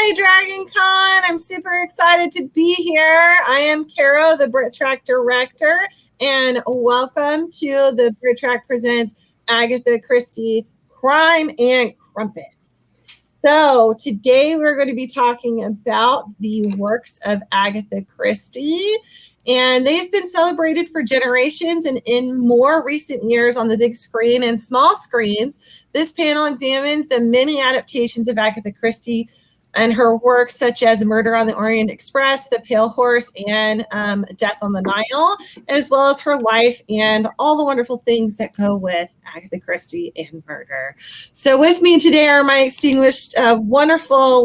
Hi, Dragon Con. I'm super excited to be here. I am Caro, the BritTrack director, and welcome to the BritTrack Presents Agatha Christie Crime and Crumpets. So today we're going to be talking about the works of Agatha Christie, and they've been celebrated for generations, and in more recent years on the big screen and small screens. This panel examines the many adaptations of Agatha Christie and her works such as Murder on the Orient Express, The Pale Horse, and Death on the Nile, as well as her life and all the wonderful things that go with Agatha Christie and murder. So with me today are my extinguished, wonderful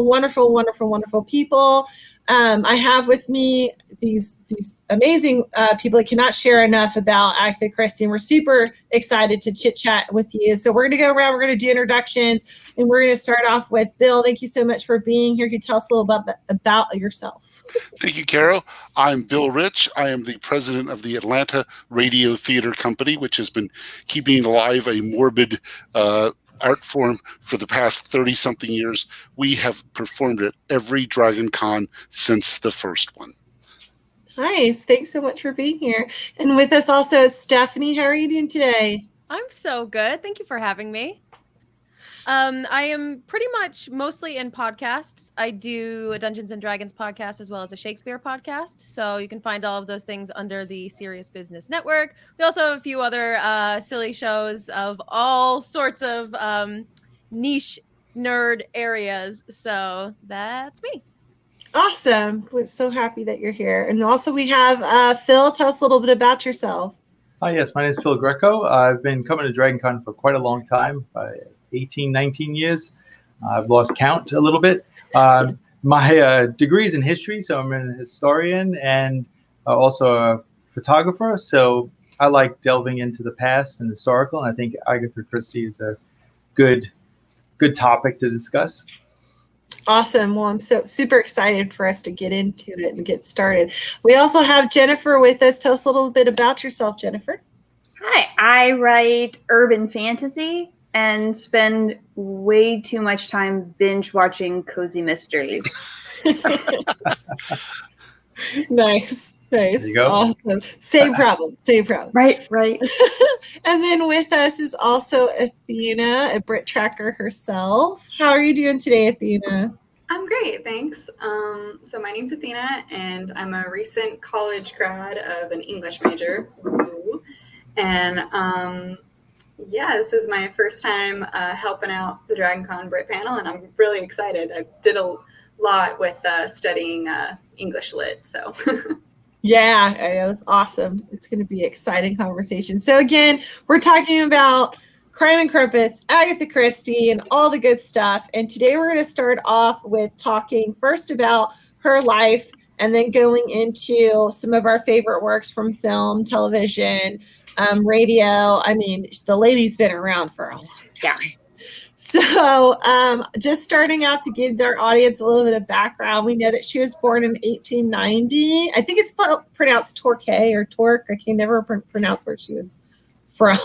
people. I have with me these amazing people. I cannot share enough about Agatha Christie, and we're super excited to chit chat with you. So we're going to go around, we're going to do introductions, and we're going to start off with Bill. Thank you so much for being here. Can you tell us a little about yourself? Thank you, Caro. I'm Bill Rich. I am the president of the Atlanta Radio Theater Company, which has been keeping alive a morbid art form for the past 30-something years. We have performed at every Dragon Con since the first one. Nice. Thanks so much for being here. And with us also is Stephanie. How are you doing today? I'm so good. Thank you for having me. I am pretty much mostly in podcasts. I do a Dungeons and Dragons podcast as well as a Shakespeare podcast. So you can find all of those things under the Serious Business Network. We also have a few other silly shows of all sorts of niche nerd areas. So that's me. Awesome. We're so happy that you're here. And also we have Phil. Tell us a little bit about yourself. Hi, yes, my name is Phil Greco. I've been coming to Dragon Con for quite a long time, 18, 19 years. I've lost count a little bit. My degree is in history, so I'm a historian and also a photographer. So I like delving into the past and historical, and I think Agatha Christie is a good topic to discuss. Awesome. Well, I'm so super excited for us to get into it and get started. We also have Jennifer with us. Tell us a little bit about yourself, Jennifer. Hi, I write urban fantasy and spend way too much time binge watching cozy mysteries. Nice. There you go. Awesome. Same problem. Right. And then with us is also Athena, a BritTracker herself. How are you doing today, Athena? I'm great, thanks. So my name's Athena, and I'm a recent college grad of an English major. Ooh. And this is my first time helping out the Dragon Con Brit panel, and I'm really excited. I did a lot with studying English Lit, so... Yeah, I know, that's awesome. It's going to be an exciting conversation. So again, we're talking about Crime and Crumpets, Agatha Christie, and all the good stuff. And today we're going to start off with talking first about her life and then going into some of our favorite works from film, television, radio. I mean, the lady's been around for a long time. So just starting out to give their audience a little bit of background, we know that she was born in 1890. I think it's pronounced Torquay or Torque. I can never pronounce where she was from.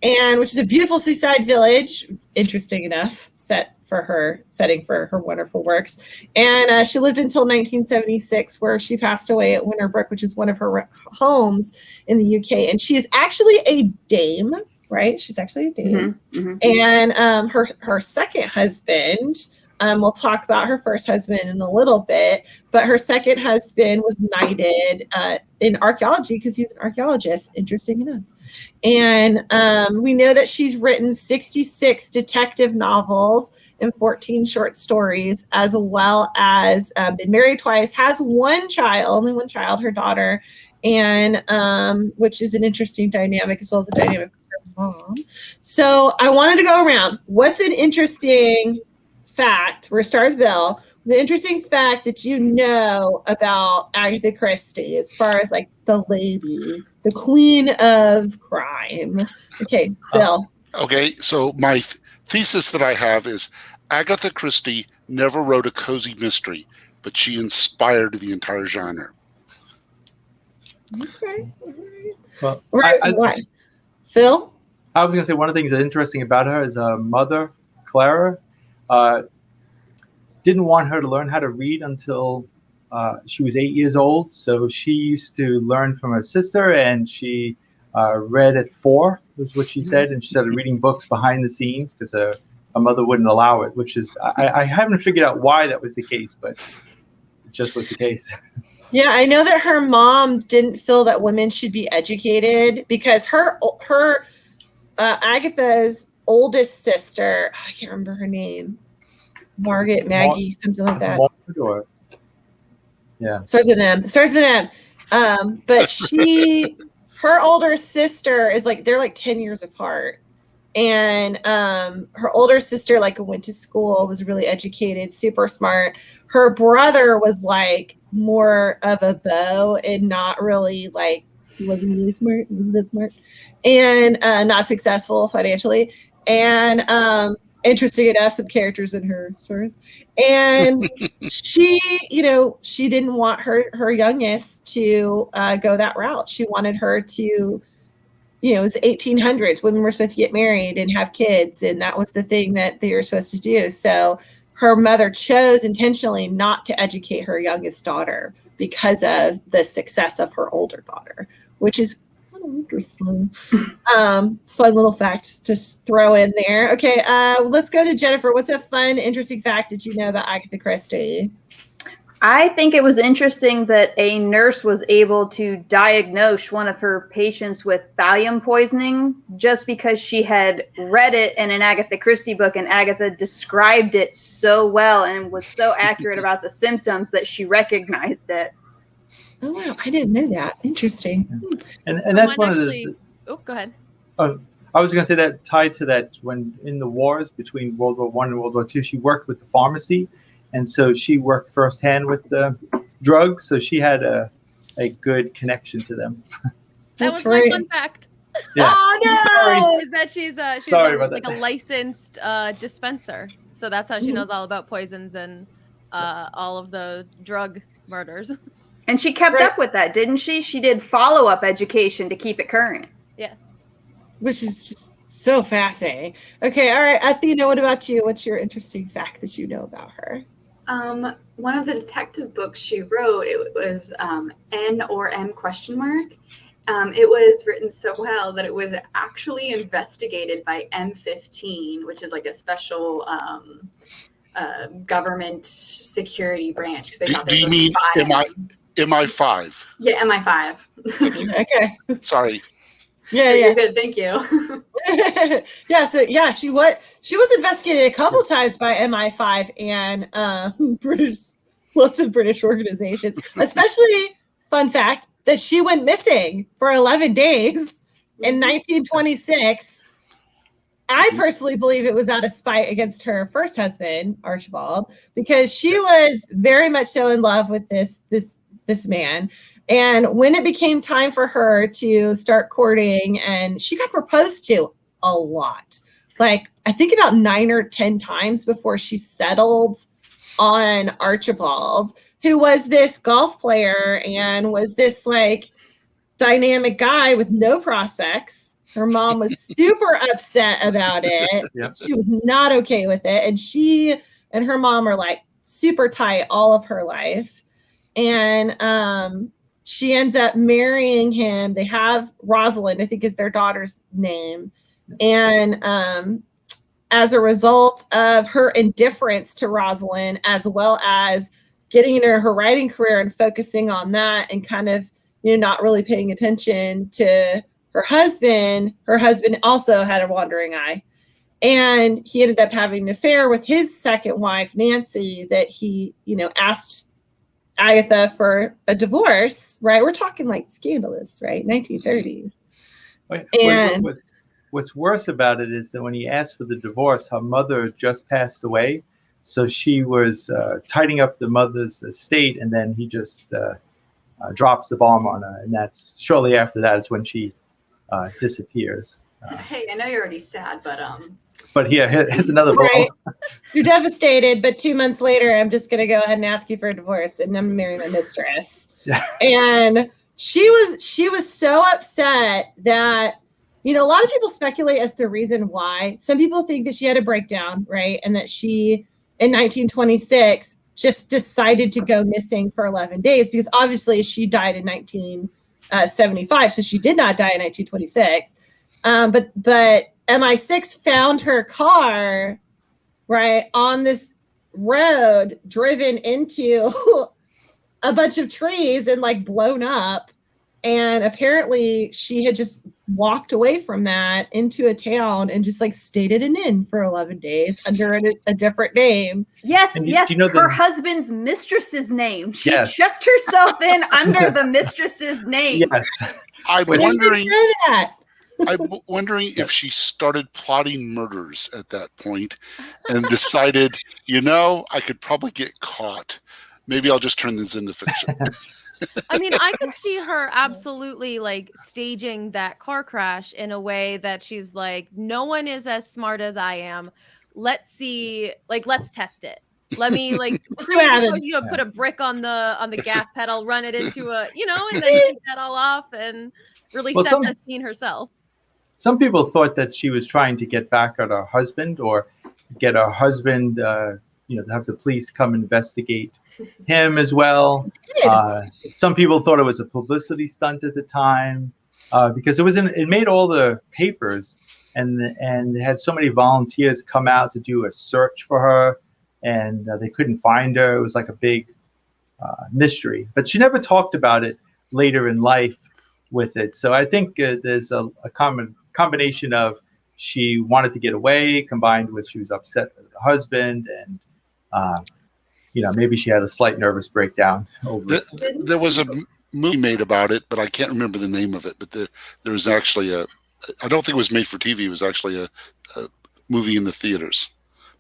And which is a beautiful seaside village, interesting enough, setting for her wonderful works. And she lived until 1976, where she passed away at Winterbrook, which is one of her homes in the UK. And she is actually a dame. Right? She's actually a dame. And her second husband, we'll talk about her first husband in a little bit, but her second husband was knighted in archaeology because he was an archaeologist, interesting enough. And we know that she's written 66 detective novels and 14 short stories, as well as been married twice, has only one child, her daughter, and which is an interesting dynamic, as well as a dynamic mom. So I wanted to go around. What's an interesting fact? We're going to start with Bill. The interesting fact that you know about Agatha Christie as far as like the lady, the queen of crime. Okay, Bill. Okay, so my thesis that I have is Agatha Christie never wrote a cozy mystery, but she inspired the entire genre. Okay. Well, Right. Phil? I was going to say one of the things that's interesting about her is her mother, Clara. didn't want her to learn how to read until she was 8 years old. So she used to learn from her sister, and she read at 4, was what she said. And she started reading books behind the scenes because her mother wouldn't allow it, which is, I haven't figured out why that was the case, but it just was the case. Yeah, I know that her mom didn't feel that women should be educated because her Agatha's oldest sister, I can't remember her name, Margaret, Maggie, something like that. Or, yeah, Starts with an M. But her older sister is like, they're like 10 years apart. And her older sister like went to school, was really educated, super smart. Her brother was like more of a beau and not really like, he wasn't really smart, he wasn't that smart, and not successful financially. And interesting enough, some characters in her stories. And she, she didn't want her youngest to go that route. She wanted her to, it was the 1800s. Women were supposed to get married and have kids, and that was the thing that they were supposed to do. So her mother chose intentionally not to educate her youngest daughter because of the success of her older daughter, which is kind of interesting. Fun little fact to throw in there. Okay, let's go to Jennifer. What's a fun, interesting fact that you know about Agatha Christie? I think it was interesting that a nurse was able to diagnose one of her patients with thallium poisoning just because she had read it in an Agatha Christie book, and Agatha described it so well and was so accurate about the symptoms that she recognized it. Oh, wow. I didn't know that. Interesting. And that's one of the... Oh, go ahead. I was going to say that tied to that, when in the wars between World War I and World War II, she worked with the pharmacy. And so she worked firsthand with the drugs, so she had a good connection to them. That was my fun fact. Yeah. Oh no! Sorry. Is that she's Sorry a licensed dispenser, so that's how she knows all about poisons and all of the drug murders. And she kept up with that, didn't she? She did follow-up education to keep it current. Yeah. Which is just so fascinating. Okay, all right, Athena, what about you? What's your interesting fact that you know about her? One of the detective books she wrote, it was N or M ? It was written so well that it was actually investigated by M15, which is like a special government security branch. Because they thought Do you mean MI5? Yeah, MI5. Okay. Sorry. Yeah. You're good, thank you. She was investigated a couple times by MI5 and lots of British organizations, especially, fun fact, that she went missing for 11 days in 1926. I personally believe it was out of spite against her first husband, Archibald, because she was very much so in love with this man. And when it became time for her to start courting, and she got proposed to a lot, like I think about 9 or 10 times before she settled on Archibald, who was this golf player and was this like dynamic guy with no prospects. Her mom was super upset about it. Yep. She was not okay with it. And she and her mom are like super tight all of her life. And she ends up marrying him. They have Rosalind, I think is their daughter's name. And as a result of her indifference to Rosalind, as well as getting into her writing career and focusing on that and kind of, not really paying attention to her husband also had a wandering eye. And he ended up having an affair with his second wife, Nancy, that he, asked Agatha for a divorce, right? We're talking like scandalous, right? 1930s. And what's worse about it is that when he asked for the divorce, her mother just passed away. So she was tidying up the mother's estate, and then he just drops the bomb on her. And that's shortly after that is when she disappears. Hey, I know you're already sad, but here's another bomb. Right. You're devastated, but 2 months later, I'm just going to go ahead and ask you for a divorce, and I'm marrying my mistress. Yeah. And she was so upset that, a lot of people speculate as the reason why. Some people think that she had a breakdown, right? And that she in 1926 just decided to go missing for 11 days because obviously she died in 1975, so she did not die in 1926. But MI6 found her car right on this road, driven into a bunch of trees and like blown up. And apparently she had just walked away from that into a town and just like stayed at an inn for 11 days under a different name. Yes, And yes, do you know her husband's mistress's name. She Yes. checked herself in under the mistress's name. Yes. I'm Which- wondering. Know that. I'm wondering if she started plotting murders at that point and decided, I could probably get caught. Maybe I'll just turn this into fiction. I mean, I could see her absolutely like staging that car crash in a way that she's like, no one is as smart as I am. Let's see, like, let's test it. Let me like put a brick on the gas pedal, run it into and then take that all off and really set the scene herself. Some people thought that she was trying to get back at her husband or get her husband, to have the police come investigate him as well. Some people thought it was a publicity stunt at the time because it made all the papers and they had so many volunteers come out to do a search for her and they couldn't find her. It was like a big mystery, but she never talked about it later in life with it. So I think there's a combination of she wanted to get away combined with she was upset with her husband and maybe she had a slight nervous breakdown over it. There was a movie made about it, but I can't remember the name of it. But there was actually I don't think it was made for TV. It was actually a movie in the theaters.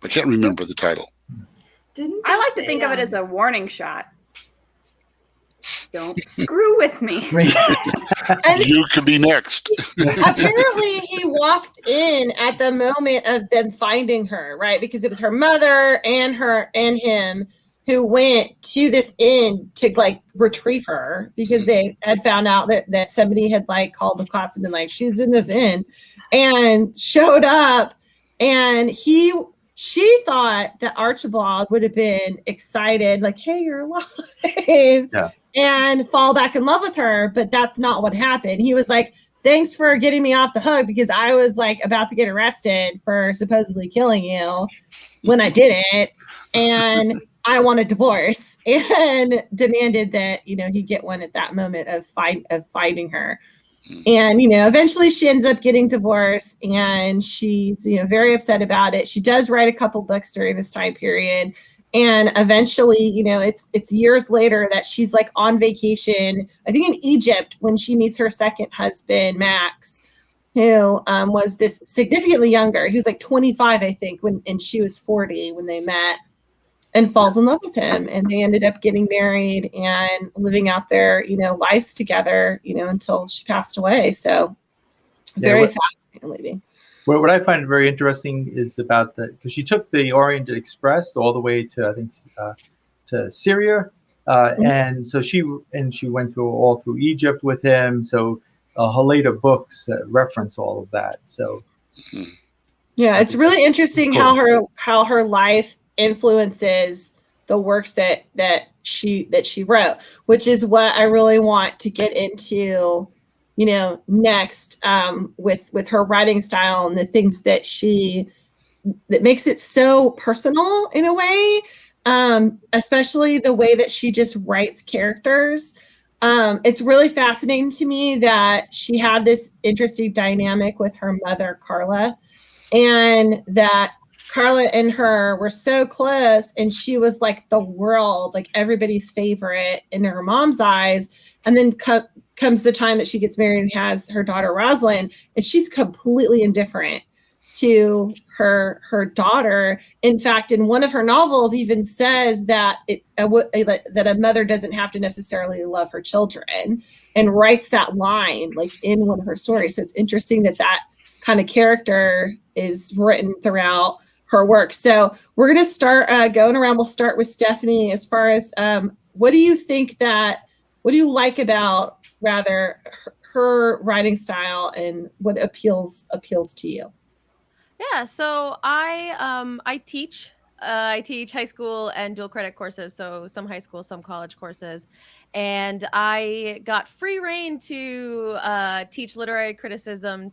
I can't remember the title. I like to think of it as a warning shot. Don't screw with me. You could be next. Apparently he walked in at the moment of them finding her, right? Because it was her mother and him who went to this inn to like retrieve her because they had found out that somebody had like called the cops and been like, she's in this inn, and showed up. And she thought that Archibald would have been excited, like, hey, you're alive. Yeah. And fall back in love with her, but that's not what happened. He was like, thanks for getting me off the hook because I was like about to get arrested for supposedly killing you when I didn't. And I want a divorce, and demanded that, he get one at that moment of fighting her. And, eventually she ends up getting divorced and she's, very upset about it. She does write a couple books during this time period. And eventually, it's years later that she's like on vacation, I think in Egypt, when she meets her second husband, Max, who was this significantly younger. He was like 25, I think, and she was 40 when they met, and falls in love with him. And they ended up getting married and living out their, lives together, until she passed away. So very fascinating lady. What I find very interesting is about because she took the Orient Express all the way to, I think, to Syria. And so she went all through Egypt with him. So her later books reference all of that. So yeah, it's really interesting how her life influences the works that she wrote, which is what I really want to get into, next, with her writing style and the things that makes it so personal in a way, especially the way that she just writes characters. It's really fascinating to me that she had this interesting dynamic with her mother, Carla, and that Carla and her were so close, and she was like the world, like everybody's favorite in her mom's eyes. And then comes the time that she gets married and has her daughter Rosalind, and she's completely indifferent to her daughter. In fact, in one of her novels, even says that that a mother doesn't have to necessarily love her children, and writes that line like in one of her stories. So it's interesting that kind of character is written throughout her work. So we're going to start going around. We'll start with Stephanie. As far as what do you like about rather her writing style, and what appeals to you? Yeah, so I teach I teach high school and dual credit courses, so some high school, some college courses. And I got free reign to teach literary criticism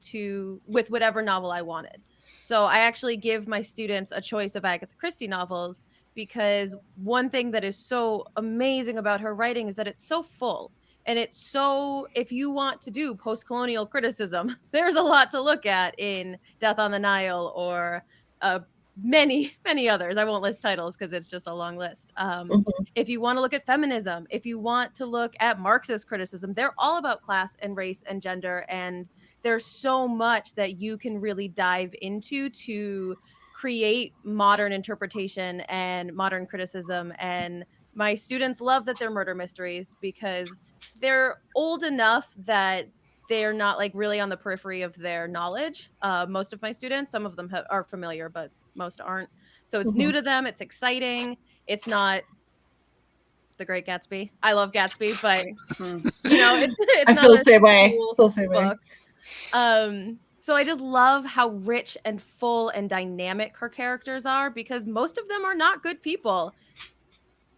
with whatever novel I wanted. So I actually give my students a choice of Agatha Christie novels, because one thing that is so amazing about her writing is that it's so full. And it's so, if you want to do post-colonial criticism, there's a lot to look at in Death on the Nile or many others. I won't list titles because it's just a long list. If you want to look at feminism, if you want to look at Marxist criticism, they're all about class and race and gender. And there's so much that you can really dive into to create modern interpretation and modern criticism. And my students love that they're murder mysteries because they're old enough that they're not like really on the periphery of their knowledge. Most of my students, some of them are familiar, but most aren't. So it's new to them. It's exciting. It's not The Great Gatsby. I love Gatsby, but you know, it's I not feel the a same way. cool book. So I just love how rich and full and dynamic her characters are, because most of them are not good people.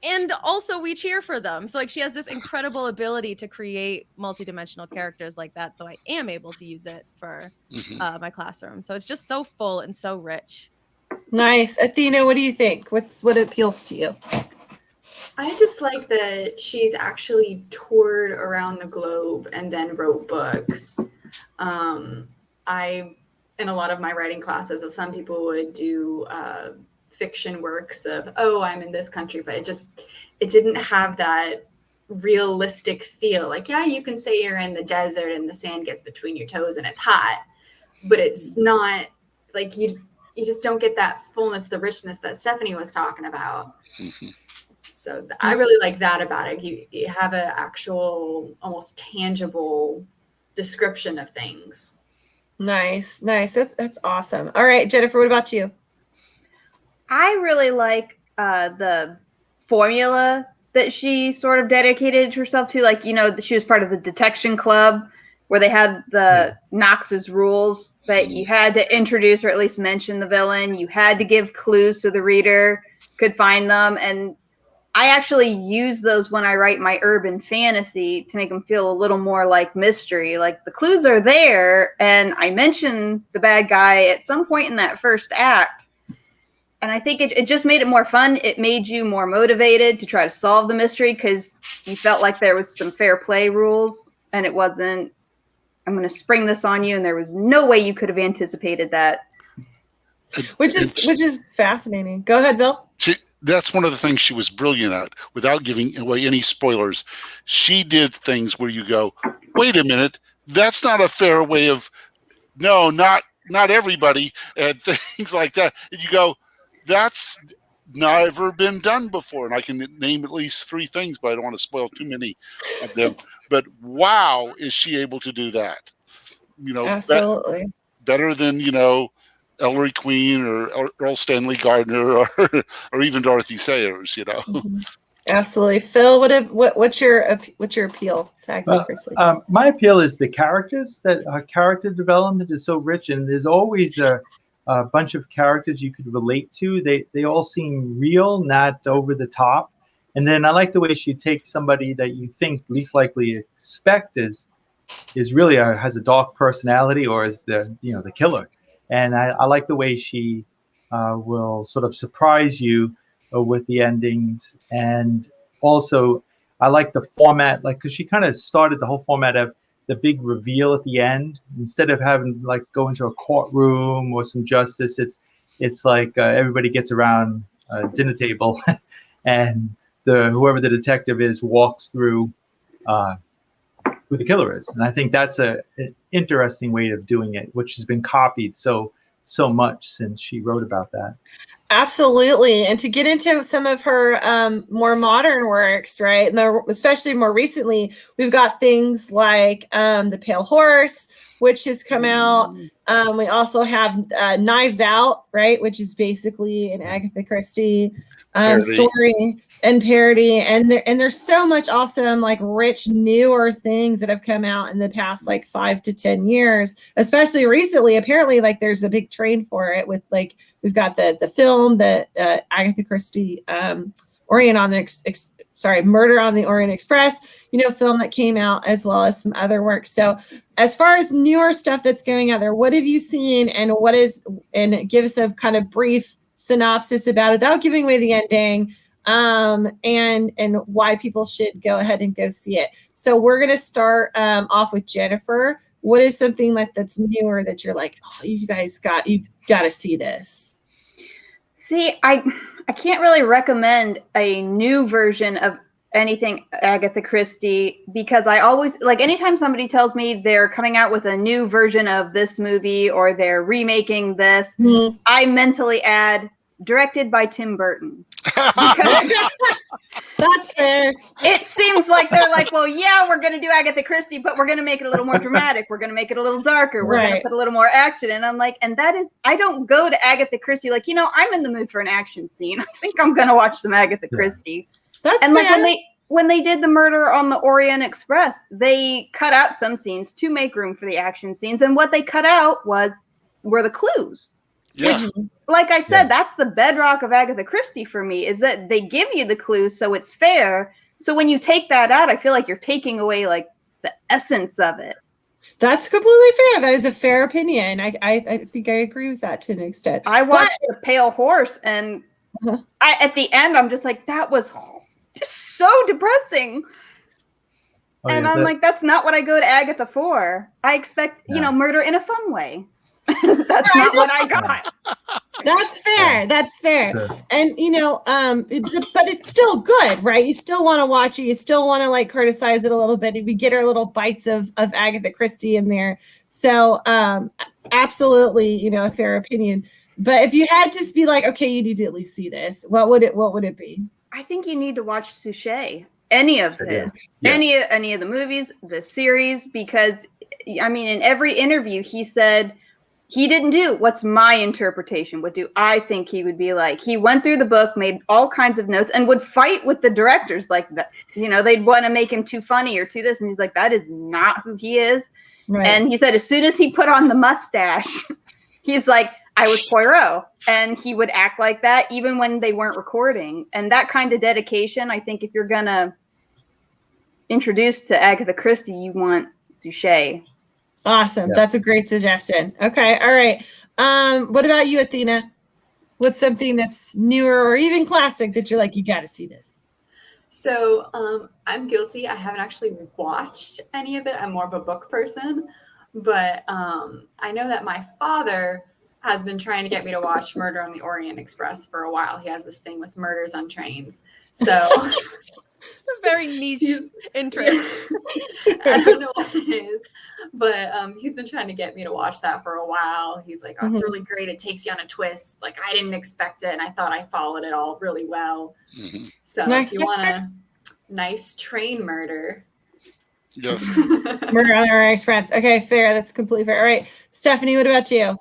And also we cheer for them. So like she has this incredible ability to create multidimensional characters like that. So I am able to use it for my classroom. So it's just so full and so rich. Nice. Athena, what do you think? What appeals to you? I just like that she's actually toured around the globe and then wrote books. In a lot of my writing classes, some people would do fiction works of, oh, I'm in this country, but it didn't have that realistic feel. Like, yeah, you can say you're in the desert and the sand gets between your toes and it's hot, but it's not like you just don't get that fullness, the richness that Stephanie was talking about. So I really like that about it. You have an actual, almost tangible description of things. Nice. That's awesome. All right, Jennifer, what about you? I really like the formula that she sort of dedicated herself to. Like, you know, she was part of the detection club where they had the Knox's rules that you had to introduce or at least mention the villain. You had to give clues so the reader could find them. And I actually use those when I write my urban fantasy to make them feel a little more like mystery. Like the clues are there, and I mention the bad guy at some point in that first act. And I think it just made it more fun. It made you more motivated to try to solve the mystery because you felt like there was some fair play rules, and it wasn't, I'm going to spring this on you, and there was no way you could have anticipated that. Which is fascinating. Go ahead, Bill. That's one of the things she was brilliant at. Without giving away any spoilers, she did things where you go, wait a minute, that's not a fair way of, no, not everybody, and things like that. And you go, that's never been done before. And I can name at least 3 things, but I don't want to spoil too many of them. But wow, is she able to do that? You know, absolutely better than, you know, Ellery Queen or Earl Stanley Gardner or even Dorothy Sayers, you know. Absolutely. Phil, what's your appeal to Agatha Christie? My appeal is the characters. That character development is so rich, and there's always a bunch of characters you could relate to. They all seem real, not over the top. And then I like the way she takes somebody that you think least likely expect is really has a dark personality or is the killer. And I like the way she will sort of surprise you with the endings. And also, I like the format, like, because she kind of started the whole format of the big reveal at the end. Instead of having like go into a courtroom or some justice, it's like everybody gets around a dinner table, and whoever the detective is walks through who the killer is. And I think that's an interesting way of doing it, which has been copied so much since she wrote about that. Absolutely. And to get into some of her more modern works, right? And especially more recently, we've got things like The Pale Horse, which has come out. We also have Knives Out, right? Which is basically an Agatha Christie story and parody, and there's so much awesome, like, rich newer things that have come out in the past like 5 to 10 years, especially recently. Apparently, like, there's a big train for it with, like, we've got the film, the Agatha Christie Murder on the Orient Express, film that came out, as well as some other work. So as far as newer stuff that's going out there, what have you seen, and give us a kind of brief synopsis about it without giving away the ending, and why people should go ahead and go see it. So we're going to start off with Jennifer. What is something that's newer that you're like, oh, you got to see this? See, I can't really recommend a new version of anything Agatha Christie, because I always, like, anytime somebody tells me they're coming out with a new version of this movie or they're remaking this, I mentally add directed by Tim Burton. That's fair. It seems like they're like, well, yeah, we're going to do Agatha Christie, but we're going to make it a little more dramatic. We're going to make it a little darker. We're going to put a little more action. And I'm like, and that is, I don't go to Agatha Christie like, I'm in the mood for an action scene. I think I'm going to watch some Agatha Christie. That's and fair. Like when they did the Murder on the Orient Express, they cut out some scenes to make room for the action scenes. And what they cut out were the clues. Yeah. Which, like I said, that's the bedrock of Agatha Christie for me, is that they give you the clues so it's fair. So when you take that out, I feel like you're taking away, like, the essence of it. That's completely fair. That is a fair opinion. I think I agree with that to an extent. I watched The Pale Horse, and at the end, I'm just like, that was just so depressing. I'm like, that's not what I go to Agatha for. I expect, murder in a fun way. That's not what I got. That's fair. That's fair. Sure. And but it's still good, right? You still want to watch it. You still want to, like, criticize it a little bit. We get our little bites of Agatha Christie in there. So absolutely, a fair opinion. But if you had to be like, okay, you need to at least see this, what would it be? I think you need to watch Suchet. Any of his, any of the movies, the series, because I mean, in every interview he said he didn't do what's my interpretation. What do I think he would be like? He went through the book, made all kinds of notes, and would fight with the directors like that. They'd want to make him too funny or too this, and he's like, that is not who he is. Right. And he said as soon as he put on the mustache, he's like, I was Poirot, and he would act like that even when they weren't recording. And that kind of dedication, I think, if you're gonna introduce to Agatha Christie, you want Suchet. Awesome. Yeah. That's a great suggestion. Okay. All right. What about you, Athena? What's something that's newer or even classic that you're like, you got to see this? So I'm guilty. I haven't actually watched any of it. I'm more of a book person. But I know that my father has been trying to get me to watch Murder on the Orient Express for a while. He has this thing with murders on trains. So... It's a very niche interest. I don't know what it is, but he's been trying to get me to watch that for a while. He's like, oh, it's really great. It takes you on a twist. Like, I didn't expect it, and I thought I followed it all really well. So if you want a nice train murder. Yes. Murder on the Orient Express. Okay, fair. That's completely fair. All right. Stephanie, what about you?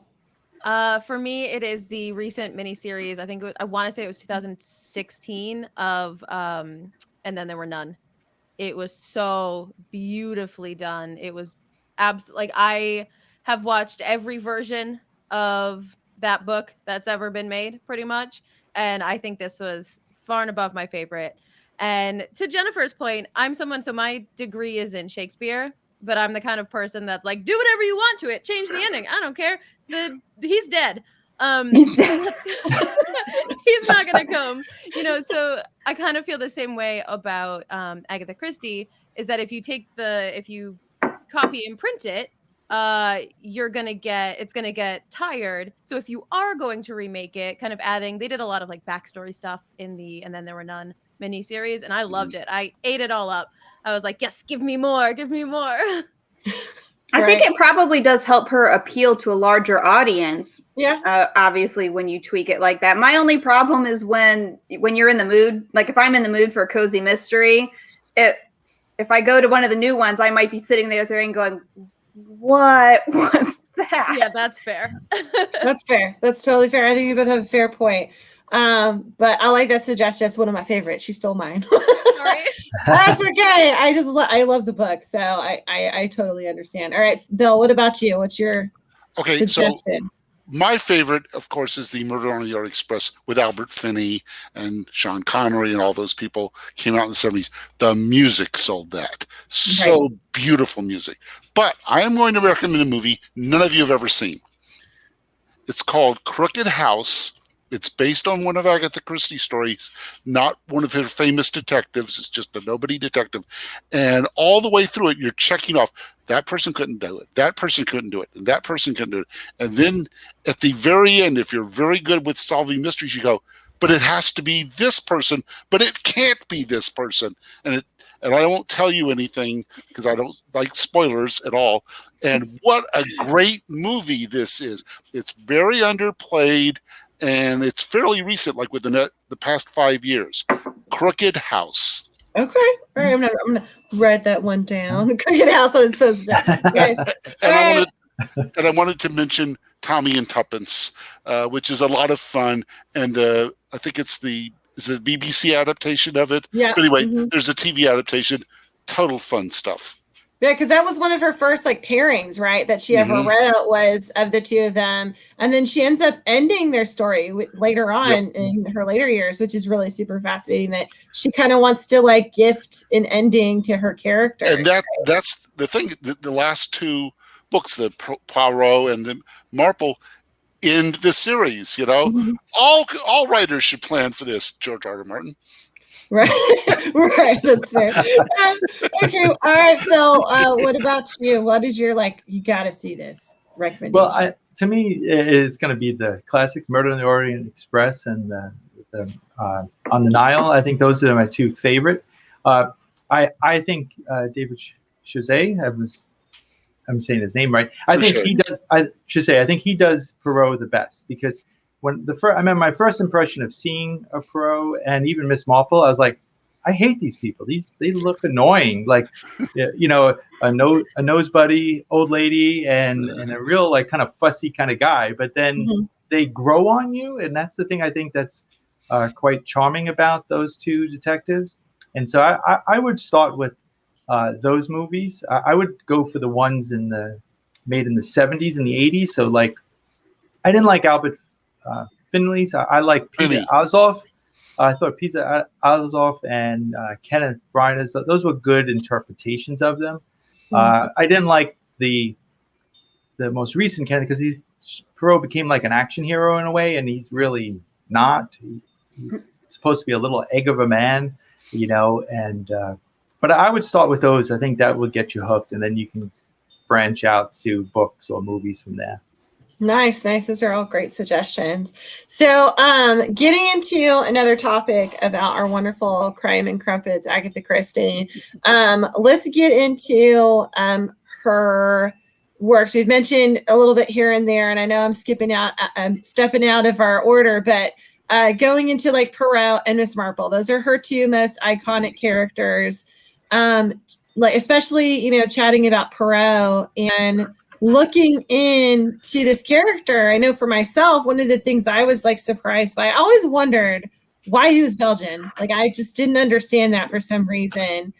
For me, it is the recent miniseries. I want to say it was 2016 of And Then There Were None. It was so beautifully done. It was like, I have watched every version of that book that's ever been made, pretty much. And I think this was far and above my favorite. And to Jennifer's point, so my degree is in Shakespeare, but I'm the kind of person that's like, do whatever you want to it. Change the ending. I don't care. He's dead. He's not gonna come, so I kind of feel the same way about Agatha Christie, is that if you copy and print it, it's gonna get tired. So if you are going to remake it, kind of they did a lot of like backstory stuff in the And Then There Were None miniseries, and I loved it. I ate it all up. I was like, yes, give me more. I think it probably does help her appeal to a larger audience. Yeah. Obviously, when you tweak it like that. My only problem is when you're in the mood. Like, if I'm in the mood for a cozy mystery, if I go to one of the new ones, I might be sitting there and going, "What was that?" Yeah, that's fair. That's fair. That's totally fair. I think you both have a fair point. But I like that suggestion. That's one of my favorites. She stole mine. Sorry. That's okay. I love the book, so I totally understand. All right, Bill, what about you? What's your suggestion? My favorite, of course, is the Murder on the Orient Express with Albert Finney and Sean Connery and all those people. Came out in the 70s. The music sold that. So beautiful music. But I am going to recommend a movie none of you have ever seen. It's called Crooked House. It's based on one of Agatha Christie's stories, not one of her famous detectives. It's just a nobody detective. And all the way through it, you're checking off, that person couldn't do it, that person couldn't do it, and that person couldn't do it. And then at the very end, if you're very good with solving mysteries, you go, but it has to be this person, but it can't be this person. And I won't tell you anything because I don't like spoilers at all. And what a great movie this is. It's very underplayed. And it's fairly recent, like within the past 5 years. Crooked House. Okay. All right. I'm gonna write that one down. Crooked House. I was supposed to. Okay. I wanted to mention Tommy and Tuppence, which is a lot of fun. And I think it's the BBC adaptation of it. Yeah. But anyway, there's a TV adaptation. Total fun stuff. Yeah, because that was one of her first pairings, right? That she ever wrote was of the two of them, and then she ends up ending their story later on in her later years, which is really super fascinating. That she kind of wants to gift an ending to her character, and that's the thing. The last two books, the Poirot and the Marple, end the series. All writers should plan for this. George R. R. Martin. Right. That's fair. Okay. All right. So, what about you? What is your you got to see this recommendation? Well, to me, it's going to be the classics, Murder on the Orient Express and On the Nile. I think those are my two favorite. I think David Chazet, I'm saying his name right. I think he does. I think he does Poirot the best because. When I remember my first impression of seeing a Poirot and even Miss Marple, I was like, I hate these people. They look annoying, a nose buddy old lady and a real kind of fussy kind of guy. But then they grow on you, and that's the thing I think that's quite charming about those two detectives. And so I would start with those movies. I would go for the ones made in the 70s and the 80s. So I didn't like Albert Finley's. I like Peter Osloff. I thought Peter Osloff and Kenneth Branagh, those were good interpretations of them. I didn't like the most recent Kenneth because Poirot became like an action hero in a way, and he's really not. He's supposed to be a little egg of a man, but I would start with those. I think that would get you hooked, and then you can branch out to books or movies from there. Nice. Those are all great suggestions. So, getting into another topic about our wonderful crime and crumpets, Agatha Christie. Let's get into her works. We've mentioned a little bit here and there, and I know I'm stepping out of our order, but going into Poirot and Miss Marple, those are her two most iconic characters. Especially chatting about Poirot and looking into this character. I know for myself, one of the things I was surprised by, I always wondered why he was Belgian. I just didn't understand that for some reason.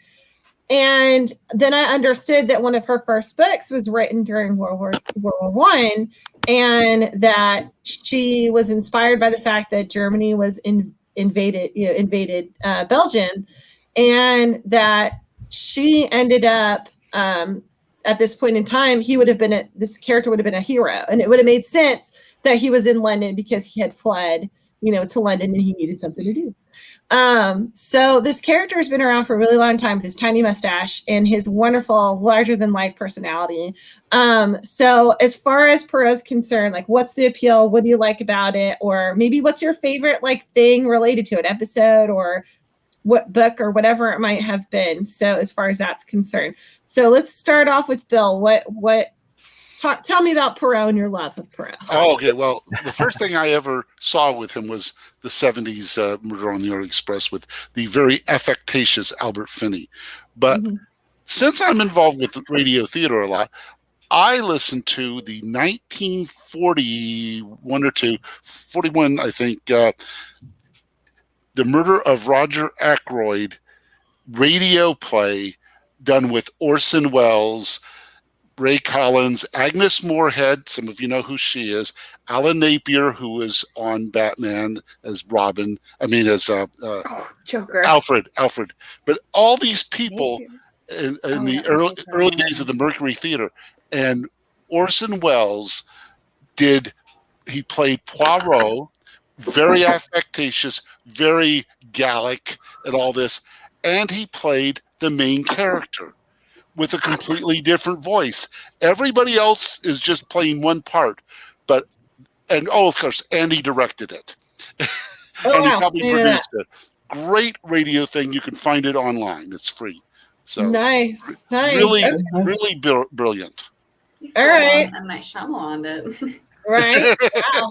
And then I understood that one of her first books was written during World War I, and that she was inspired by the fact that Germany was invaded Belgium, and that she ended up at this point in time, this character would have been a hero, and it would have made sense that he was in London because he had fled, to London and he needed something to do. So this character has been around for a really long time with his tiny mustache and his wonderful, larger than life personality. So as far as Poirot's concerned, what's the appeal? What do you like about it? Or maybe what's your favorite thing related to an episode or what book or whatever it might have been. So as far as that's concerned. So let's start off with Bill. Tell me about Poirot and your love of Poirot. Oh, okay. Well, the first thing I ever saw with him was the 70s Murder on the Orient Express with the very affectatious Albert Finney. But since I'm involved with radio theater a lot, I listened to the 1941 or 41, I think, The Murder of Roger Ackroyd radio play done with Orson Welles, Ray Collins, Agnes Moorehead, some of you know who she is, Alan Napier, who was on Batman as Robin, as Joker. Alfred. But all these people in the early days of the Mercury Theater, and Orson Welles he played Poirot, very affectatious, very Gallic and all this, and he played the main character with a completely different voice. Everybody else is just playing one part, of course, and he directed it. And he probably produced it. Great radio thing. You can find it online. It's free. So nice. Really, okay. really brilliant. All right. M. Night Shyamalan did. Right. Wow.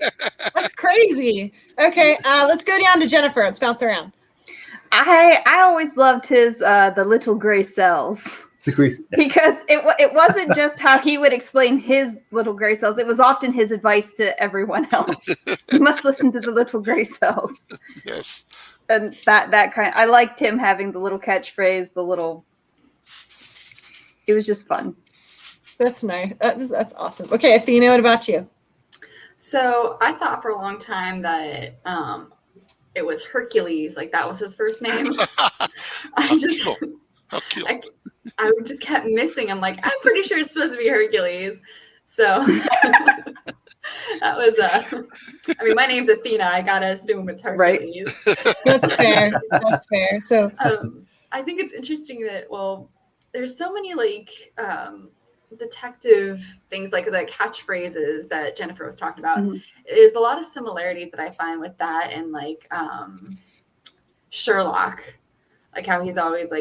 That's crazy. Okay, let's go down to Jennifer. Let's bounce around. I always loved his The Little Gray Cells. Because it wasn't just how he would explain his little gray cells. It was often his advice to everyone else. You must listen to the little gray cells. Yes. And that kind. I liked him having the little catchphrase, it was just fun. That's nice. That's awesome. Okay, Athena, what about you? So I thought for a long time that it was Hercules, like that was his first name. How cute. I just kept missing. I'm like, I'm pretty sure it's supposed to be Hercules. So that was my name's Athena. I gotta assume it's Hercules. Right. That's fair. That's fair. So I think it's interesting that there's so many detective things, like the catchphrases that Jennifer was talking about. Mm-hmm. There's a lot of similarities that I find with that and Sherlock, like how he's always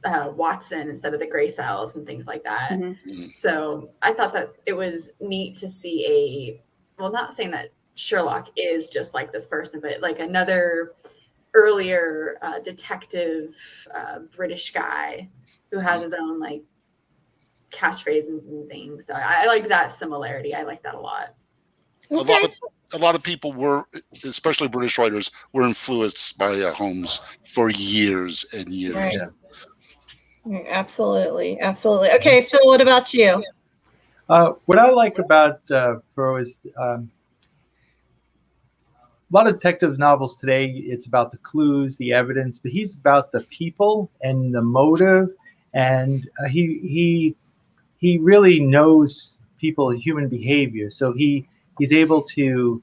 Watson instead of the gray cells and things like that. Mm-hmm. So I thought that it was neat to see not saying that Sherlock is just like this person, but like another earlier detective British guy who has his own catchphrases and things. So I like that similarity. I like that a lot. Okay. A lot of people were, especially British writers, were influenced by Holmes for years and years. Right. Yeah. Absolutely. Okay, Phil, what about you? What I like about Poirot is a lot of detective novels today, it's about the clues, the evidence, but he's about the people and the motive, and he really knows people, human behavior. So he's able to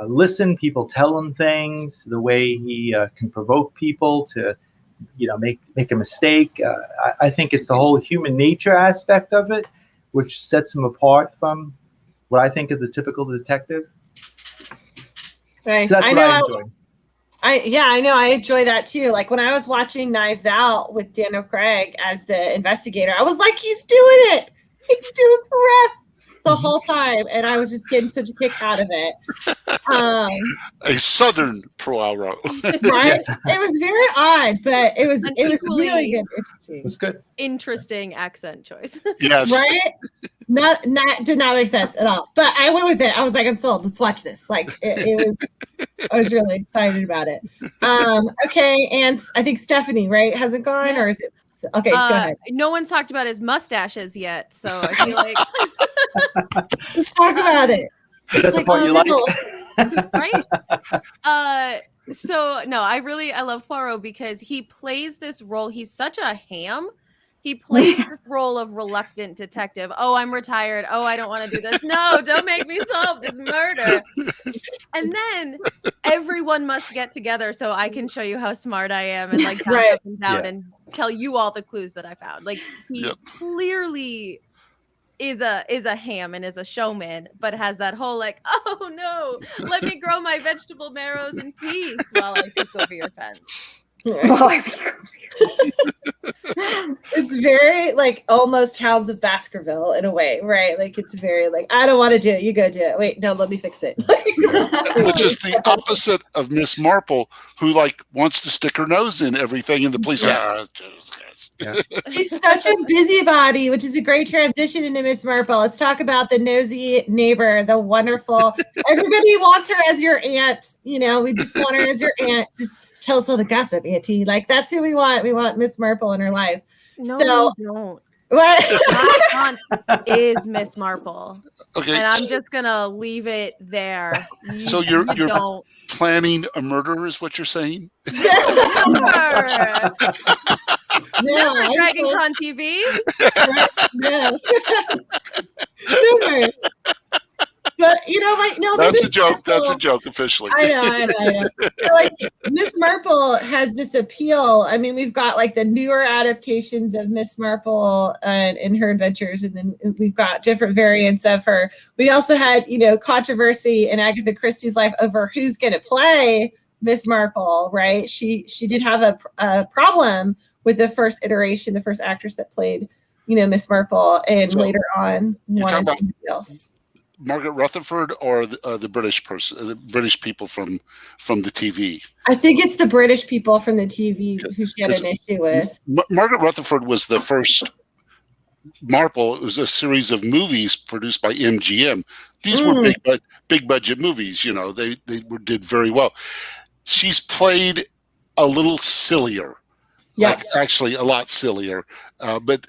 listen. People tell him things. The way he can provoke people to make a mistake. I think it's the whole human nature aspect of it, which sets him apart from what I think of the typical detective. Nice. So that's what I enjoy. I know. I enjoy that too. Like when I was watching Knives Out with Daniel Craig as the investigator, I was like, he's doing it. He's doing correct the whole time. And I was just getting such a kick out of it. A Southern Poirot. Right? Yes. It was very odd, but it was really good. Interesting. It was good. Interesting accent choice. Yes. Right? Did not make sense at all. But I went with it. I was like, I'm sold. Let's watch this. I was really excited about it. Okay, and I think Stephanie, right? Has it gone or is it? Okay, go ahead. No one's talked about his mustaches yet, so I feel like let's talk about it. Is that the part you like? Right? So no, I love Poirot because he plays this role. He's such a ham. He plays this role of reluctant detective. Oh, I'm retired. Oh, I don't want to do this. No, don't make me solve this murder. And then everyone must get together so I can show you how smart I am and bounce up and down and tell you all the clues that I found. Like he clearly is a ham and is a showman, but has that whole oh no, let me grow my vegetable marrows in peace while I peek over your fence. It's It's very like almost Hounds of Baskerville in a way, right? Like it's very like, I don't want to do it. You go do it. Wait, no, let me fix it. Which is the opposite of Miss Marple, who like wants to stick her nose in everything, and the police. She's such a busybody, which is a great transition into Miss Marple. Let's talk about the nosy neighbor, the wonderful. Everybody wants her as your aunt. You know, we just want her as your aunt. Just tell us all the gossip, Auntie. Like that's who we want. We want Miss Marple in our lives. No, so, you don't. What? My aunt is Miss Marple. Okay, and I'm just gonna leave it there. So you're don't. planning a murder, is what you're saying? No, Dragon Con TV. No. Sure. But you know, like no, that's a joke. That's a joke officially. I know. So like Miss Marple has this appeal. I mean, we've got like the newer adaptations of Miss Marple and her adventures, and then we've got different variants of her. We also had, you know, controversy in Agatha Christie's life over who's going to play Miss Marple, right? She did have a problem with the first iteration, the first actress that played, you know, Miss Marple, and later on wanted somebody else. Margaret Rutherford or the British person, the British people from the TV? I think it's the British people from the TV who she had an issue with. Margaret Rutherford was the first Marple. It was a series of movies produced by MGM. These were big budget movies. You know, they did very well. She's played a little sillier, like actually a lot sillier, but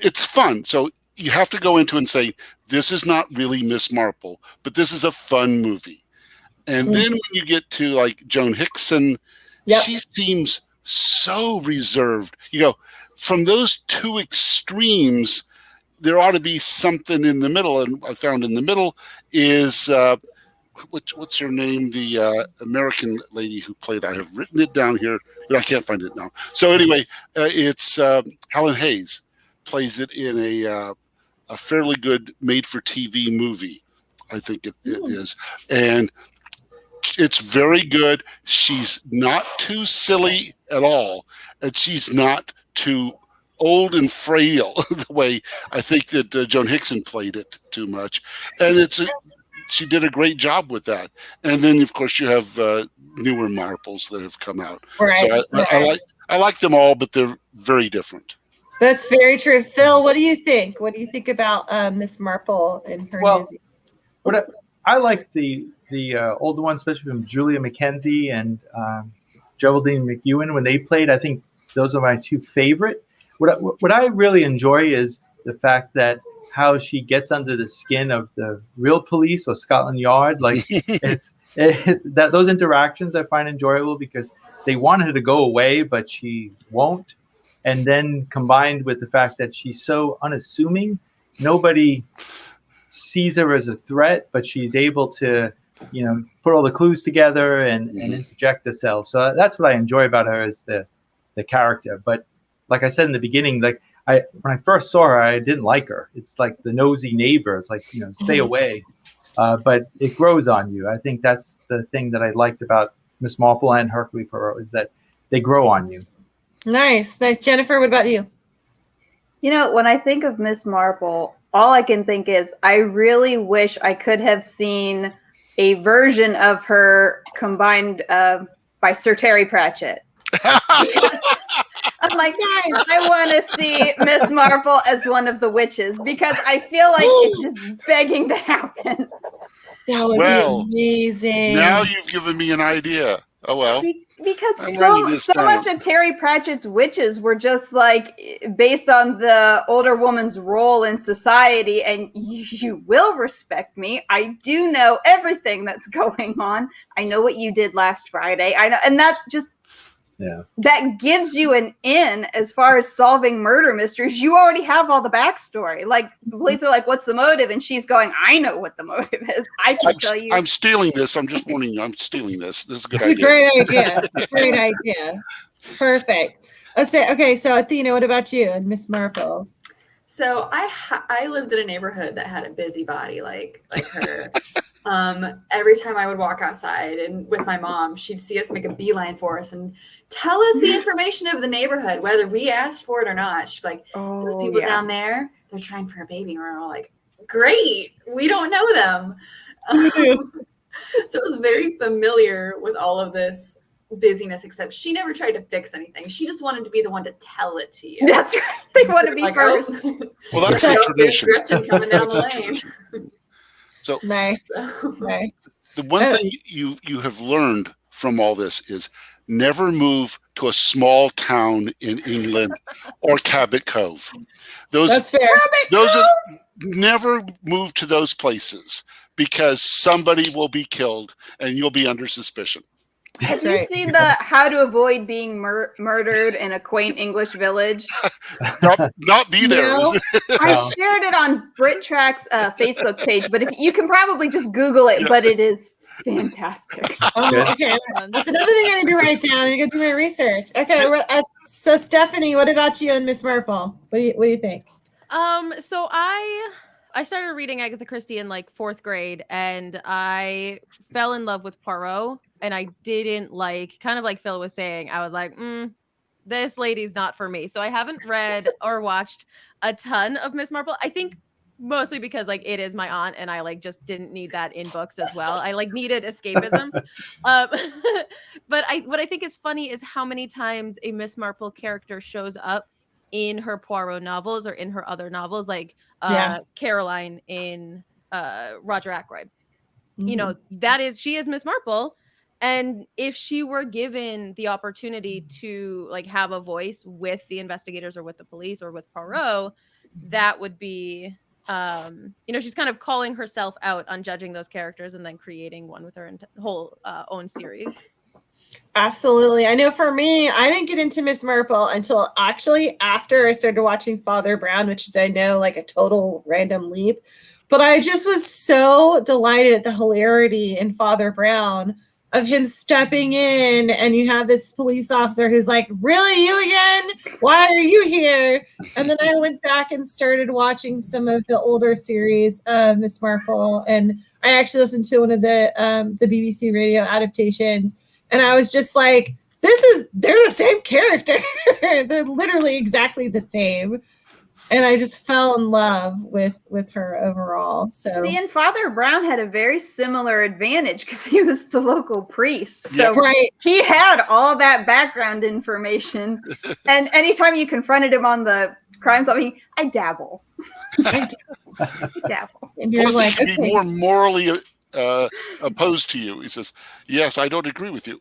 it's fun. So you have to go into and say, this is not really Miss Marple, but this is a fun movie. And then when you get to like Joan Hickson, she seems so reserved. You go, from those two extremes, there ought to be something in the middle. And I found in the middle is, what's her name? The American lady who played, I have written it down here, but I can't find it now. So anyway, it's Helen Hayes plays it in a fairly good made-for-TV movie, I think it is. And it's very good. She's not too silly at all, and she's not too old and frail the way I think that Joan Hickson played it too much. And she did a great job with that. And then, of course, you have newer Marples that have come out. Right. So I like them all, but they're very different. That's very true. Phil, what do you think? What do you think about Miss Marple and her music? I like the older ones, especially from Julia Mackenzie and Geraldine McEwen when they played. I think those are my two favorite. What I really enjoy is the fact that how she gets under the skin of the real police or Scotland Yard. Like it's that those interactions I find enjoyable because they want her to go away, but she won't. And then combined with the fact that she's so unassuming, nobody sees her as a threat, but she's able to, you know, put all the clues together and interject herself. So that's what I enjoy about her as the character. But like I said in the beginning, like when I first saw her, I didn't like her. It's like the nosy neighbor. It's like, you know, stay away. But it grows on you. I think that's the thing that I liked about Miss Marple and Hercule Poirot is that they grow on you. Nice. Jennifer, what about you? You know, when I think of Miss Marple, all I can think is I really wish I could have seen a version of her combined by Sir Terry Pratchett. I'm like, guys, I want to see Miss Marple as one of the witches because I feel like it's just begging to happen. That would be amazing. Now you've given me an idea. Oh, well. Because so much of Terry Pratchett's witches were just like based on the older woman's role in society, and you will respect me. I do know everything that's going on. I know what you did last Friday. I know, and that just that gives you an in as far as solving murder mysteries. You already have all the backstory. Like the police are like, "What's the motive?" And she's going, "I know what the motive is. I can tell you." I'm stealing this. I'm just warning you. I'm stealing this. This is a good idea. Great idea. Great idea. Perfect. Let's say, okay. So Athena, what about you and Miss Marple? So I lived in a neighborhood that had a busybody like her. every time I would walk outside and with my mom, she'd see us make a beeline for us and tell us the information of the neighborhood, whether we asked for it or not. She'd be like, those people down there, they're trying for a baby. And we're all like, great, we don't know them. So it was very familiar with all of this busyness, except she never tried to fix anything. She just wanted to be the one to tell it to you. That's right. They want to be like, first. Oh, Well, that's the tradition. Gretchen coming down the lane. So nice. The one thing you have learned from all this is never move to a small town in England or Cabot Cove. That's fair. Never move to those places because somebody will be killed and you'll be under suspicion. Have you seen the How to Avoid Being Murdered in a Quaint English Village? Not be there. No. I shared it on BritTrack's Facebook page, but if you can probably just Google it, but it is fantastic. Okay, that's another thing I need to write down. I got to do my research. Okay, so Stephanie, what about you and Miss Marple? What do you think? So I started reading Agatha Christie in like 4th grade, and I fell in love with Poirot, and I didn't like, kind of like Phil was saying, I was like, this lady's not for me. So I haven't read or watched a ton of Miss Marple. I think mostly because like it is my aunt, and I like just didn't need that in books as well. I like needed escapism. But what I think is funny is how many times a Miss Marple character shows up in her Poirot novels or in her other novels, like Caroline in Roger Ackroyd. Mm-hmm. You know, she is Miss Marple. And if she were given the opportunity to like have a voice with the investigators or with the police or with Poirot, that would be, she's kind of calling herself out on judging those characters and then creating one with her whole own series. Absolutely. I know for me, I didn't get into Miss Marple until actually after I started watching Father Brown, which is, I know, like a total random leap. But I just was so delighted at the hilarity in Father Brown of him stepping in, and you have this police officer who's like, really, you again? Why are you here? And then I went back and started watching some of the older series of Miss Marple, and I actually listened to one of the BBC radio adaptations, and I was just like, they're the same character. They're literally exactly the same. And I just fell in love with her overall. So, see, and Father Brown had a very similar advantage because he was the local priest. So he had all that background information. And anytime you confronted him on the crime scene, I dabble. I dabble. And you're plus, like, he can be more morally opposed to you. He says, yes, I don't agree with you.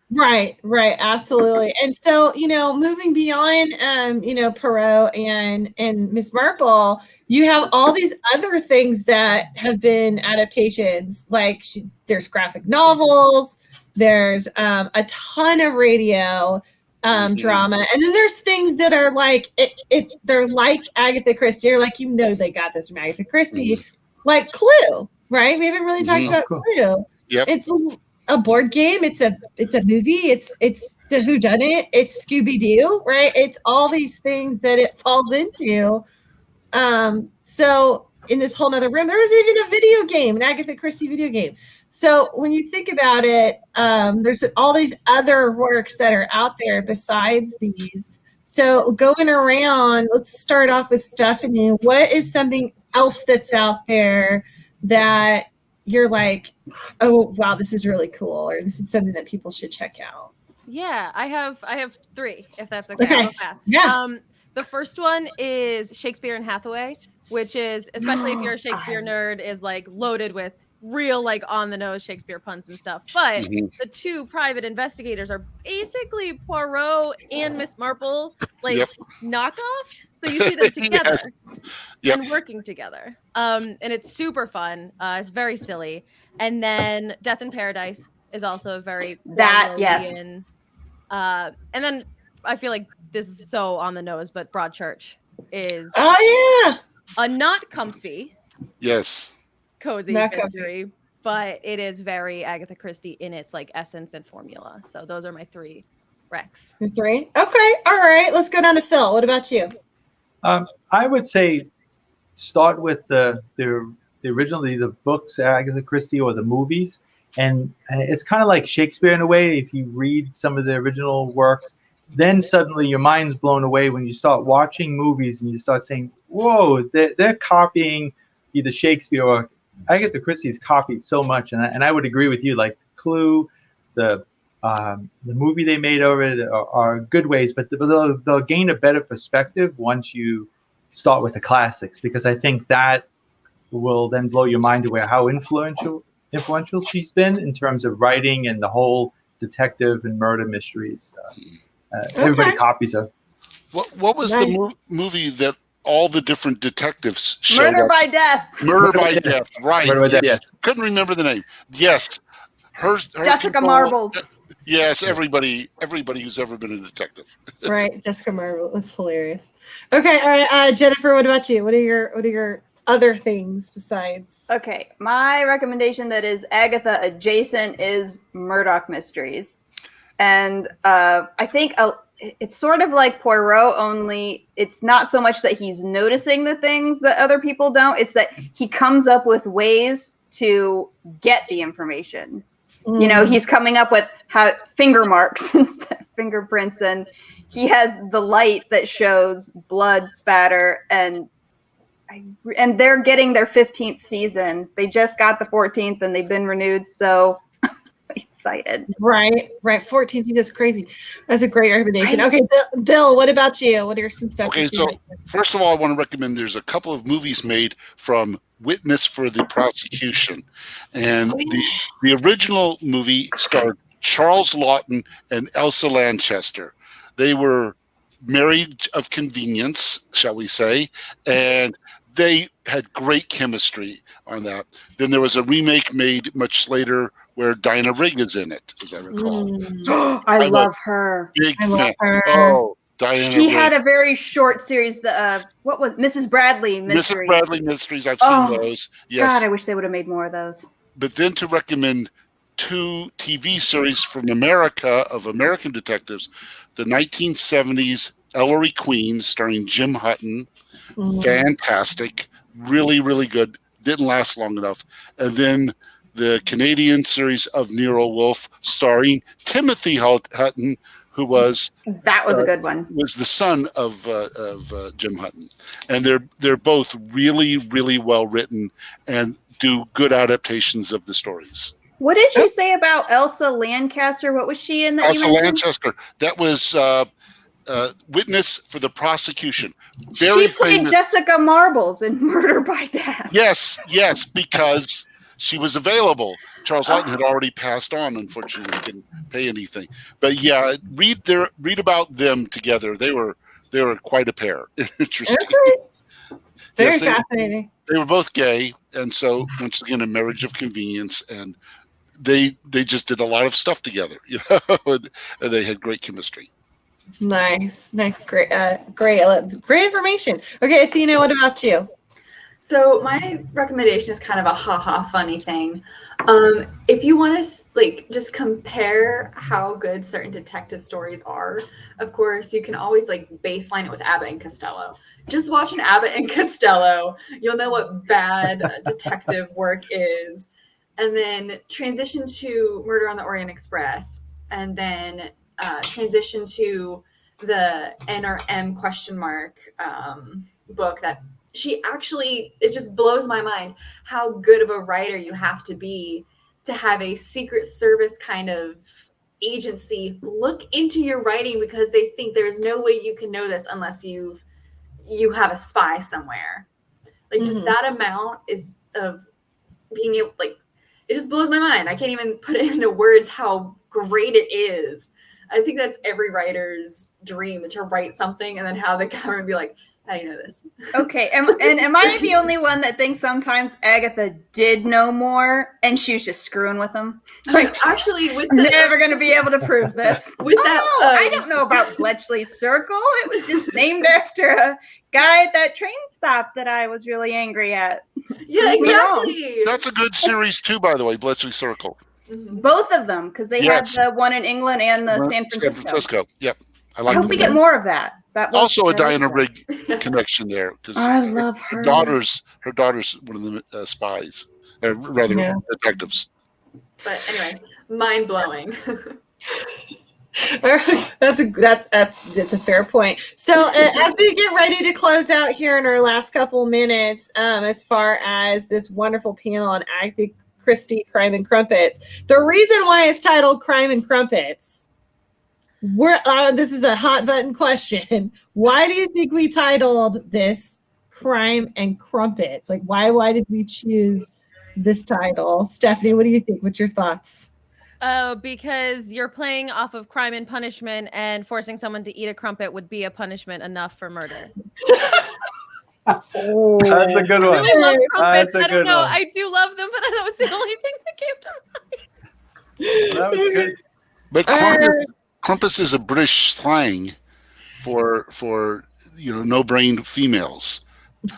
Right, absolutely. And so, moving beyond, Poirot and Miss Marple, you have all these other things that have been adaptations. Like there's graphic novels, there's a ton of radio drama, and then there's things that are like they're like Agatha Christie, or like they got this from Agatha Christie, like Clue, right? We haven't really talked about Clue. Yep. It's a board game, it's a movie, it's the whodunit, it's Scooby-Doo, right? It's all these things that it falls into. So in this whole nother room, there was even a video game, an Agatha Christie video game. So when you think about it, there's all these other works that are out there besides these. So going around, let's start off with Stephanie. What is something else that's out there that you're like, oh wow, this is really cool, or this is something that people should check out? Yeah, I have 3, if that's okay. Okay. I'll go fast. Yeah. The first one is Shakespeare and Hathaway, which is, especially if you're a Shakespeare nerd, is like loaded with real like on the nose Shakespeare puns and stuff. But the 2 private investigators are basically Poirot and Miss Marple, like knockoffs. So you see them together and working together. And it's super fun. It's very silly. And then Death in Paradise is also a very and then I feel like this is so on the nose, but Broadchurch is a not comfy, cozy mystery, but it is very Agatha Christie in its like essence and formula. So those are my 3 recs. 3? Okay, all right. Let's go down to Phil. What about you? I would say start with the originally the books, Agatha Christie, or the movies. And it's kind of like Shakespeare in a way. If you read some of the original works, then suddenly your mind's blown away when you start watching movies and you start saying, whoa, they're copying either Shakespeare or Agatha Christie's copied so much. And I would agree with you, like Clue, the movie they made over it are good ways, but they'll gain a better perspective once you start with the classics, because I think that will then blow your mind away how influential she's been in terms of writing and the whole detective and murder mysteries. Everybody copies her. What was the movie that all the different detectives showed Murder up? by Death. Murder by Death, right. Murder by Death, yes. Couldn't remember the name. Yes. Her Jessica people, Marbles. Yes, everybody who's ever been a detective. Right, Jessica Marbles. That's hilarious. Okay, all right, Jennifer, what about you? What are your other things besides? Okay, my recommendation that is Agatha adjacent is Murdoch Mysteries. And I think it's sort of like Poirot, only it's not so much that he's noticing the things that other people don't. It's that he comes up with ways to get the information. You know, he's coming up with finger marks instead of fingerprints, and he has the light that shows blood spatter, and they're getting their 15th season. They just got the 14th, and they've been renewed, so excited. Right. 14th season is crazy. That's a great recommendation. Okay, Bill, what about you? What are some stuff? Okay, so first of all, I want to recommend there's a couple of movies made from Witness for the Prosecution. And the original movie starred Charles Laughton and Elsa Lanchester. They were married of convenience, shall we say, and they had great chemistry on that. Then there was a remake made much later where Dinah Rigg is in it, as I recall. So I love her. I love her. Oh, Diana She Rigg. had a very short series. What was Mrs. Bradley Mysteries? Mrs. Bradley Mysteries. I've seen those. Yes. God, I wish they would have made more of those. But then to recommend two TV series from America of American detectives, the 1970s Ellery Queen, starring Jim Hutton, fantastic, really, really good. Didn't last long enough. And then the Canadian series of Nero Wolfe, starring Timothy Hutton, who was a good one. Was the son of Jim Hutton, and they're both really, really well written and do good adaptations of the stories. What did you say about Elsa Lanchester? What was she in that? Elsa Lanchester. That was Witness for the Prosecution. Very she played famous. Jessica Marbles in Murder by Death. Yes, because she was available. Charles Laughton had already passed on, unfortunately, couldn't pay anything. But yeah, read about them together. They were quite a pair. Interesting. Very fascinating. They were both gay, and so once again, a marriage of convenience, and they just did a lot of stuff together. You know, and they had great chemistry. Nice, great information. Okay, Athena, what about you? So my recommendation is kind of a ha-ha funny thing. If you want to just compare how good certain detective stories are, of course, you can always baseline it with Abbott and Costello. Just watching Abbott and Costello, you'll know what bad detective work is. And then transition to Murder on the Orient Express, and then transition to the NRM ? Book that she actually, it just blows my mind how good of a writer you have to be to have a Secret Service kind of agency look into your writing, because they think there's no way you can know this unless you have a spy somewhere. Just that amount of being able, it just blows my mind. I can't even put it into words how great it is. I think that's every writer's dream, to write something and then have the camera be like, how do you know this? Okay, and am I the only one that thinks sometimes Agatha did know more and she was just screwing with them? Actually, I'm never going to be able to prove this. I don't know about Bletchley's Circle. It was just named after a guy at that train stop that I was really angry at. Yeah, exactly. That's a good series too, by the way, Bletchley's Circle. Both of them, because they had the one in England and the San Francisco. Yep. I hope we get more of that. That was Also a very Diana cool. Rigg connection there, because I love her. her daughter's one of the spies, rather Yeah. detectives. But anyway, mind blowing. That's a fair point. So as we get ready to close out here in our last couple minutes, as far as this wonderful panel on Agatha Christie, Crime and Crumpets, the reason why it's titled Crime and Crumpets, this is a hot button question. Why do you think we titled this Crime and Crumpets? Like, why did we choose this title? Stephanie, what do you think? What's your thoughts? Oh, because you're playing off of Crime and Punishment, and forcing someone to eat a crumpet would be a punishment enough for murder. Oh. That's a good I one. really love crumpets. That's a I don't good know. one. I do love them, but that was the only thing that came to mind. That was good. But Crumpets is a British slang for no brain females,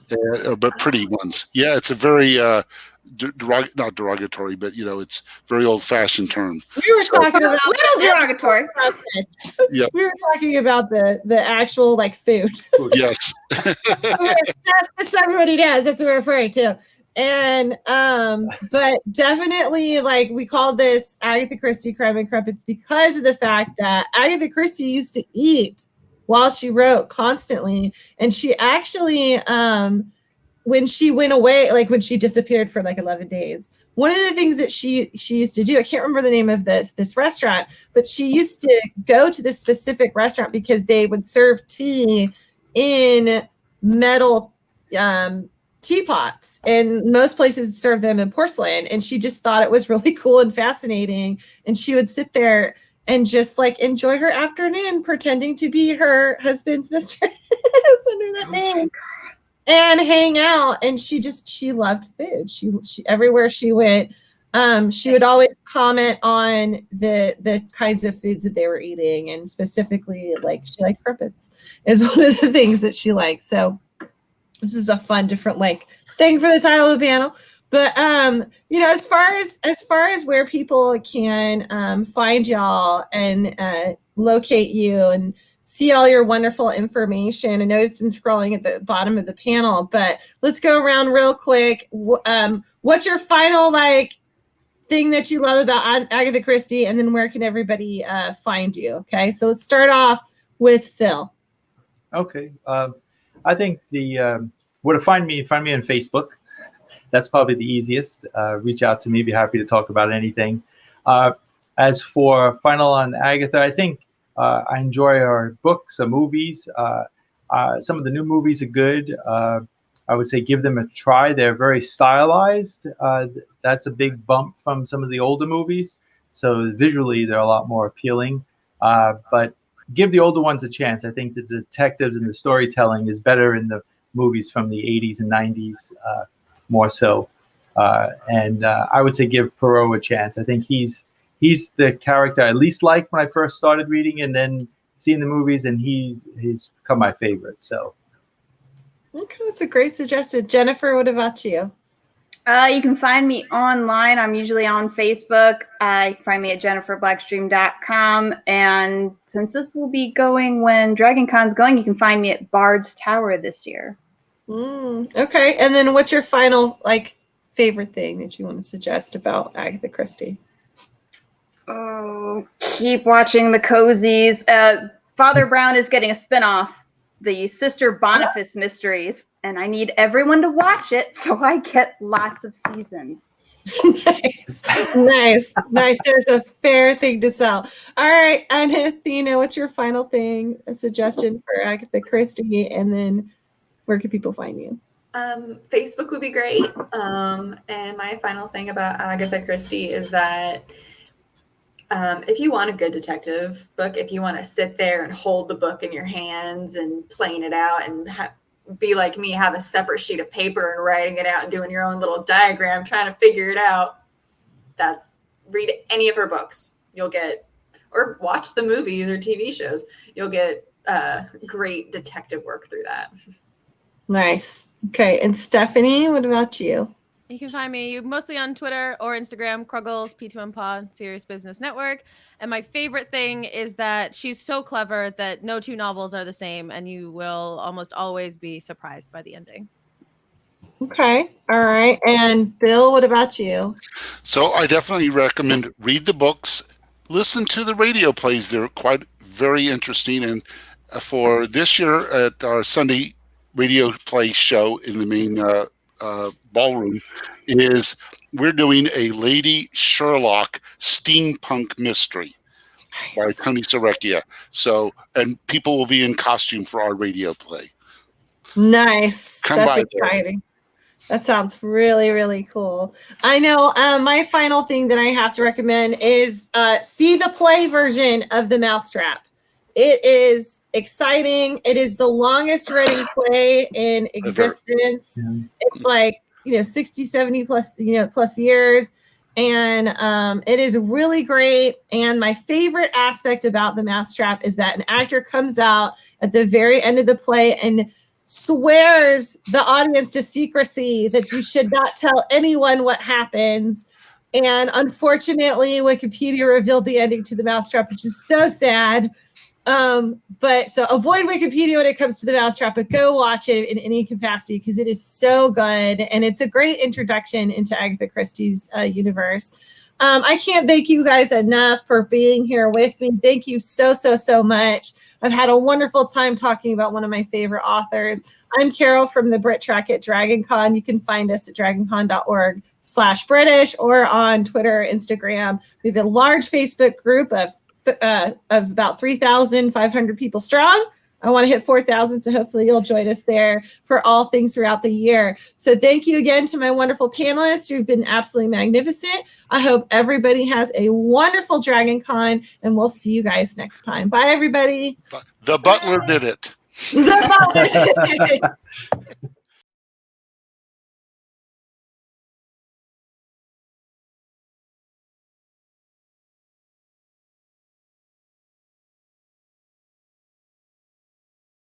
but pretty ones. Yeah, it's a very not derogatory, but it's very old fashioned term. We were talking about Little derogatory. Crumpets. Yep. We were talking about the actual like food. Yes. That's everybody does. That's what we're referring to. And but definitely, like, we called this Agatha Christie Crime and Crumpets because of the fact that Agatha Christie used to eat while she wrote constantly, and she actually when she went away, like when she disappeared for like 11 days, one of the things that she used to do, I can't remember the name of this restaurant, but she used to go to this specific restaurant because they would serve tea in metal teapots, and most places serve them in porcelain. And she just thought it was really cool and fascinating. And she would sit there and just like enjoy her afternoon pretending to be her husband's mistress under that name and hang out. And she loved food. She everywhere she went, she would always comment on the kinds of foods that they were eating, and specifically, like, she liked crumpets is one of the things that she liked. So this is a fun, different like thing for the title of the panel. But as far as where people can find y'all and locate you and see all your wonderful information, I know it's been scrolling at the bottom of the panel, but let's go around real quick. What's your final thing that you love about Agatha Christie, and then where can everybody find you? Okay, so let's start off with Phil. Okay. I think where to find me on Facebook. That's probably the easiest. Reach out to me. Be happy to talk about anything. As for final on Agatha, I think I enjoy our books, movies. Some of the new movies are good. I would say give them a try. They're very stylized. That's a big bump from some of the older movies. So visually, they're a lot more appealing. But give the older ones a chance. I think the detectives and the storytelling is better in the movies from the 80s and 90s, more so. And I would say give Poirot a chance. I think he's the character I least liked when I first started reading, and then seeing the movies, and he's become my favorite. So. Okay, that's a great suggestion. Jennifer, what about you? You can find me online. I'm usually on Facebook. You can find me at jenniferblackstream.com. And since this will be going when DragonCon's going, you can find me at Bard's Tower this year. Okay, and then what's your final favorite thing that you want to suggest about Agatha Christie? Oh, keep watching the cozies. Father Brown is getting a spinoff, the Sister Boniface Mysteries, and I need everyone to watch it so I get lots of seasons. Nice. There's a fair thing to sell. All right, and Athena, what's your final thing, a suggestion for Agatha Christie, and then where can people find you? Facebook would be great. And my final thing about Agatha Christie is that if you want a good detective book, if you want to sit there and hold the book in your hands and playing it out and be like me, have a separate sheet of paper and writing it out and doing your own little diagram, trying to figure it out, read any of her books. You'll get, or watch the movies or TV shows. You'll get great detective work through that. Nice. Okay, and Stephanie, what about you? You can find me mostly on Twitter or Instagram, Kruggles, P2M Pod, Serious Business Network. And my favorite thing is that she's so clever that no two novels are the same, and you will almost always be surprised by the ending. Okay. All right. And Bill, what about you? So I definitely recommend read the books, listen to the radio plays. They're quite very interesting. And for this year at our Sunday radio play show in the main ballroom is we're doing a Lady Sherlock steampunk mystery by Nice. Tony Sarecchia. So, and people will be in costume for our radio play. Nice. Come That's by there. exciting. That sounds really, really cool. I know my final thing that I have to recommend is see the play version of The Mousetrap. It is exciting. It is the longest running play in existence. Yeah. It's like, 60, 70 plus, plus years. And it is really great. And my favorite aspect about The Mousetrap is that an actor comes out at the very end of the play and swears the audience to secrecy, that you should not tell anyone what happens. And unfortunately, Wikipedia revealed the ending to The Mousetrap, which is so sad. But so avoid Wikipedia when it comes to The Mousetrap, but go watch it in any capacity because it is so good. And it's a great introduction into Agatha Christie's universe. I can't thank you guys enough for being here with me. Thank you so, so, so much. I've had a wonderful time talking about one of my favorite authors. I'm Carol from the BritTrack at DragonCon. You can find us at dragoncon.org/British or on Twitter, Instagram. We have a large Facebook group of about 3,500 people strong. I want to hit 4,000, so hopefully you'll join us there for all things throughout the year. So thank you again to my wonderful panelists who've been absolutely magnificent. I hope everybody has a wonderful DragonCon, and we'll see you guys next time. Bye, everybody. The butler did it. The butler did it.